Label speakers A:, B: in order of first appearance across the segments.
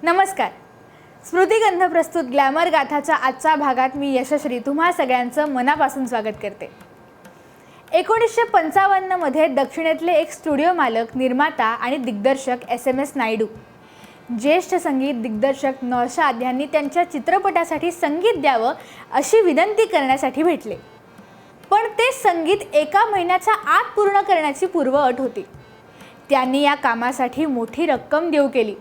A: नमस्कार. स्मृतिगंध प्रस्तुत ग्लॅमर गाथाच्या आजच्या भागात मी यशश्री तुम्हा सगळ्यांचं मनापासून स्वागत करते. 1955 मध्ये दक्षिणेतले एक स्टुडिओ मालक, निर्माता आणि दिग्दर्शक SMS नायडू ज्येष्ठ संगीत दिग्दर्शक नौशाद यांनी त्यांच्या चित्रपटासाठी संगीत द्यावं अशी विनंती करण्यासाठी भेटले. पण ते संगीत एका महिन्याच्या आत पूर्ण करण्याची पूर्वअट होती. त्यांनी या कामासाठी मोठी रक्कम देऊ केली.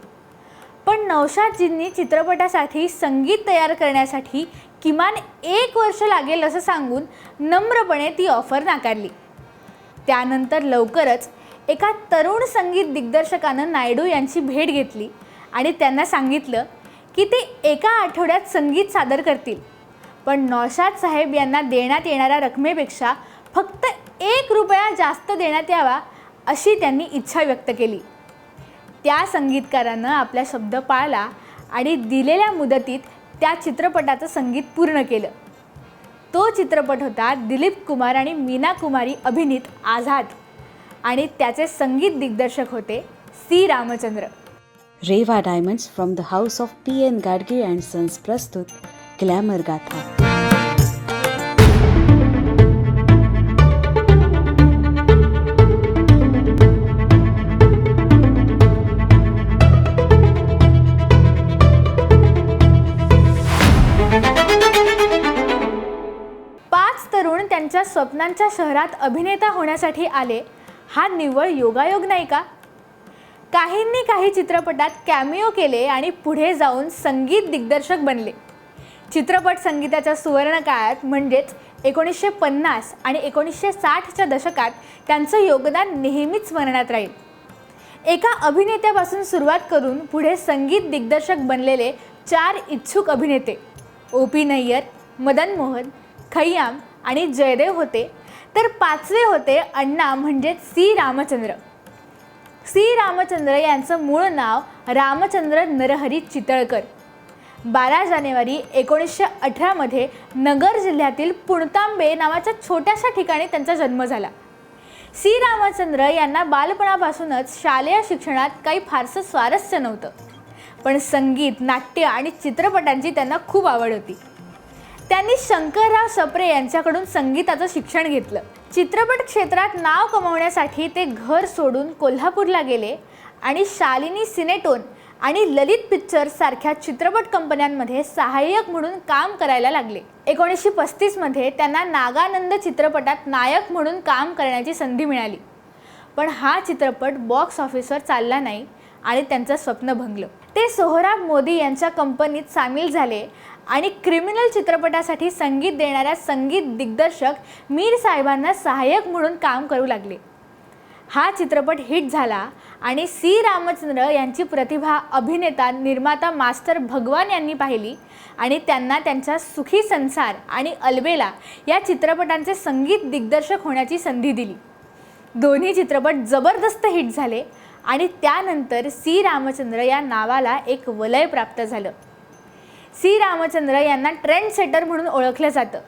A: पण नौशादजींनी चित्रपटासाठी संगीत तयार करण्यासाठी किमान 1 वर्ष लागेल असं सांगून नम्रपणे ती ऑफर नाकारली. त्यानंतर लवकरच एका तरुण संगीत दिग्दर्शकानं नायडू यांची भेट घेतली आणि त्यांना सांगितलं की ते एका आठवड्यात संगीत सादर करतील, पण नौशाद साहेब यांना देण्यात येणाऱ्या रकमेपेक्षा फक्त 1 रुपया जास्त देण्यात यावा अशी त्यांनी इच्छा व्यक्त केली. त्या संगीतकारानं आपला शब्द पाळला आणि दिलेल्या मुदतीत त्या चित्रपटाचं संगीत पूर्ण केलं. तो चित्रपट होता दिलीप कुमार आणि मीना कुमारी अभिनीत आझाद आणि त्याचे संगीत दिग्दर्शक होते C Ramchandra.
B: Reva diamonds from the house of PN Gadgil and sons प्रस्तुत ग्लॅमर गाथा.
A: तरुण त्यांच्या स्वप्नांच्या शहरात अभिनेता होण्यासाठी आले. हा निव्वळ योगायोग नाही का? काहींनी काही चित्रपटात कॅमिओ केले आणि पुढे जाऊन संगीत दिग्दर्शक बनले. चित्रपट संगीताच्या सुवर्ण काळात म्हणजेच 1950 आणि 1960च्या दशकात त्यांचं योगदान नेहमीच स्मरणात राहील. एका अभिनेत्यापासून सुरुवात करून पुढे संगीत दिग्दर्शक बनलेले 4 इच्छुक अभिनेते OP नय्यर, मदन मोहन, खय्याम आणि जयदेव होते. तर 5वे होते अण्णा म्हणजेच सी रामचंद्र. सी रामचंद्र यांचं मूळ नाव रामचंद्र नरहरी चितळकर. 12 जानेवारी 1918 मध्ये नगर जिल्ह्यातील पुणतांबे नावाच्या छोट्याशा ठिकाणी त्यांचा जन्म झाला. सी रामचंद्र यांना बालपणापासूनच शालेय शिक्षणात काही फारसं स्वारस्य नव्हतं, पण संगीत, नाट्य आणि चित्रपटांची त्यांना खूप आवड होती. त्यांनी शंकरराव सप्रे यांच्याकडून संगीताचं शिक्षण घेतलं. चित्रपट क्षेत्रात नाव कमवण्यासाठी ते घर सोडून कोल्हापूरला गेले आणि शालिनी सिनेटोन आणि ललित पिक्चर्स सारख्या चित्रपट कंपन्यांमध्ये सहाय्यक म्हणून काम करायला लागले. 1935 मध्ये त्यांना नागानंद चित्रपटात नायक म्हणून काम करण्याची संधी मिळाली, पण हा चित्रपट बॉक्स ऑफिसवर चालला नाही आणि त्यांचं स्वप्न भंगलं. ते सोहराब मोदी यांच्या कंपनीत सामील झाले आणि क्रिमिनल चित्रपटासाठी संगीत देणाऱ्या संगीत दिग्दर्शक मीर साहेबांना सहाय्यक म्हणून काम करू लागले. हा चित्रपट हिट झाला आणि सी रामचंद्र यांची प्रतिभा अभिनेता, निर्माता मास्टर भगवान यांनी पाहिली आणि त्यांना त्यांच्या सुखी संसार आणि अलबेला या चित्रपटांचे संगीत दिग्दर्शक होण्याची संधी दिली. दोन्ही चित्रपट जबरदस्त हिट झाले आणि त्यानंतर सी रामचंद्र या नावाला एक वलय प्राप्त झालं. सी रामचंद्र यांना ट्रेंड सेटर म्हणून ओळखलं जातं,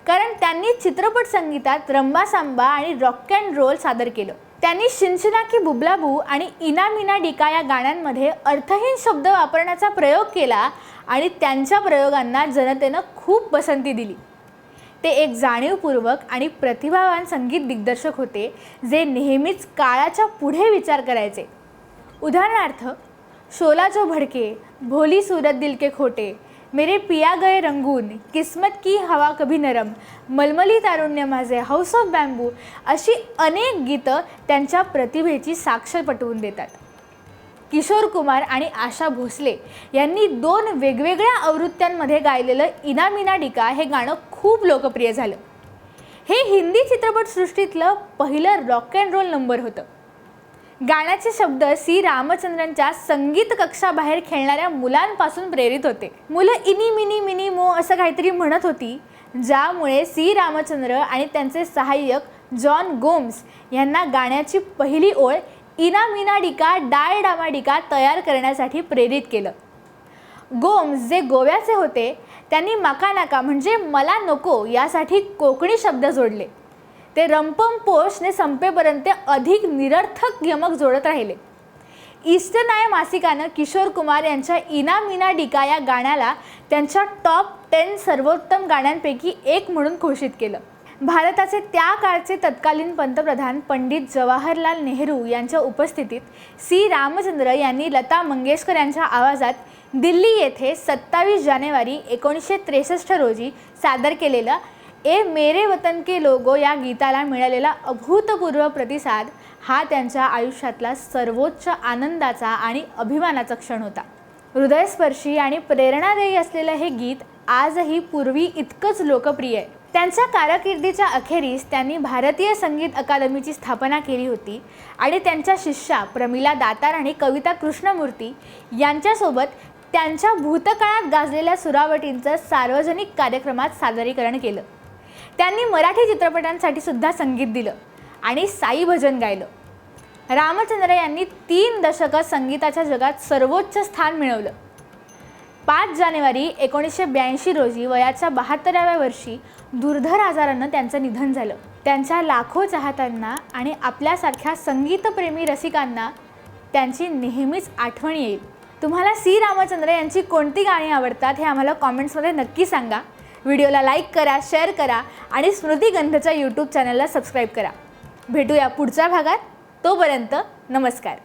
A: कारण त्यांनी चित्रपट संगीतात रंबासांबा आणि रॉक अँड रोल सादर केलं. त्यांनी शिनशिना की बुबलाबू आणि इना मीना डिका या गाण्यांमध्ये अर्थहीन शब्द वापरण्याचा प्रयोग केला आणि त्यांच्या प्रयोगांना जनतेनं खूप पसंती दिली. ते एक जाणीवपूर्वक आणि प्रतिभावान संगीत दिग्दर्शक होते, जे नेहमीच काळाच्या पुढे विचार करायचे. उदाहरणार्थ, शोला जो भडके, भोली सूरत दिल के खोटे, मेरे पिया गए रंगून, किस्मत की हवा कभी नरम, मलमली तारुण्य माझे, हाऊस ऑफ बॅम्बू अशी अनेक गीतं त्यांच्या प्रतिभेची साक्ष पटवून देतात. किशोर कुमार आणि आशा भोसले यांनी 2 वेगवेगळ्या आवृत्त्यांमध्ये गायलेलं इना मीना डिका हे गाणं खूप लोकप्रिय झालं. हे हिंदी चित्रपटसृष्टीतलं पहिलं रॉक अँड रोल नंबर होतं. गाण्याचे शब्द सी रामचंद्रांच्या संगीत कक्षाबाहेर खेळणाऱ्या मुलांपासून प्रेरित होते. मुलं इनी मिनी मिनी मो असं काहीतरी म्हणत होती, ज्यामुळे सी रामचंद्र आणि त्यांचे सहाय्यक जॉन गोम्स यांना गाण्याची पहिली ओळ इना मीना डिका डाय डामा डिका तयार करण्यासाठी प्रेरित केलं. गोम्स जे गोव्याचे होते, त्यांनी मका नाका म्हणजे मला नको यासाठी कोकणी शब्द जोडले. ते रंपम पोषने संपेपर्यंत अधिक निरर्थक यमक जोडत राहिले. ईस्टर्न आय मासिकानं किशोर कुमार यांच्या इना मीना डिका या गाण्याला त्यांच्या टॉप 10 सर्वोत्तम गाण्यांपैकी एक म्हणून घोषित केलं. भारताचे त्या काळचे तत्कालीन पंतप्रधान पंडित जवाहरलाल नेहरू यांच्या उपस्थितीत सी रामचंद्र यांनी लता मंगेशकर यांच्या आवाजात दिल्ली येथे 27 जानेवारी 1963 रोजी सादर केलेलं ए मेरे वतन के लोगो या गीताला मिळालेला अभूतपूर्व प्रतिसाद हा त्यांच्या आयुष्यातला सर्वोच्च आनंदाचा आणि अभिमानाचा क्षण होता. हृदयस्पर्शी आणि प्रेरणादायी असलेलं हे गीत आजही पूर्वी इतकंच लोकप्रिय आहे. त्यांच्या कारकिर्दीच्या अखेरीस त्यांनी भारतीय संगीत अकादमीची स्थापना केली होती आणि त्यांच्या शिष्या प्रमिला दातार आणि कविता कृष्णमूर्ती यांच्यासोबत त्यांच्या भूतकाळात गाजलेल्या सुरावटींचं सार्वजनिक कार्यक्रमात सादरीकरण केलं. त्यांनी मराठी चित्रपटांसाठी सुद्धा संगीत दिलं आणि साई भजन गायलं. रामचंद्र यांनी 3 दशकं संगीताच्या जगात सर्वोच्च स्थान मिळवलं. 5 जानेवारी 1982 रोजी वयाच्या 72व्या वर्षी दुर्धर आजारानं त्यांचं निधन झालं. त्यांच्या लाखो चाहत्यांना आणि आपल्यासारख्या संगीतप्रेमी रसिकांना त्यांची नेहमीच आठवण येईल. तुम्हाला सी रामचंद्र यांची कोणती गाणी आवडतात हे आम्हाला कॉमेंट्समध्ये नक्की सांगा. व्हिडिओला लाईक करा, शेअर करा आणि स्मृतिगंधच्या यूट्यूब चॅनलला सबस्क्राईब करा. भेटूया पुढच्या भागात. तोपर्यंत नमस्कार.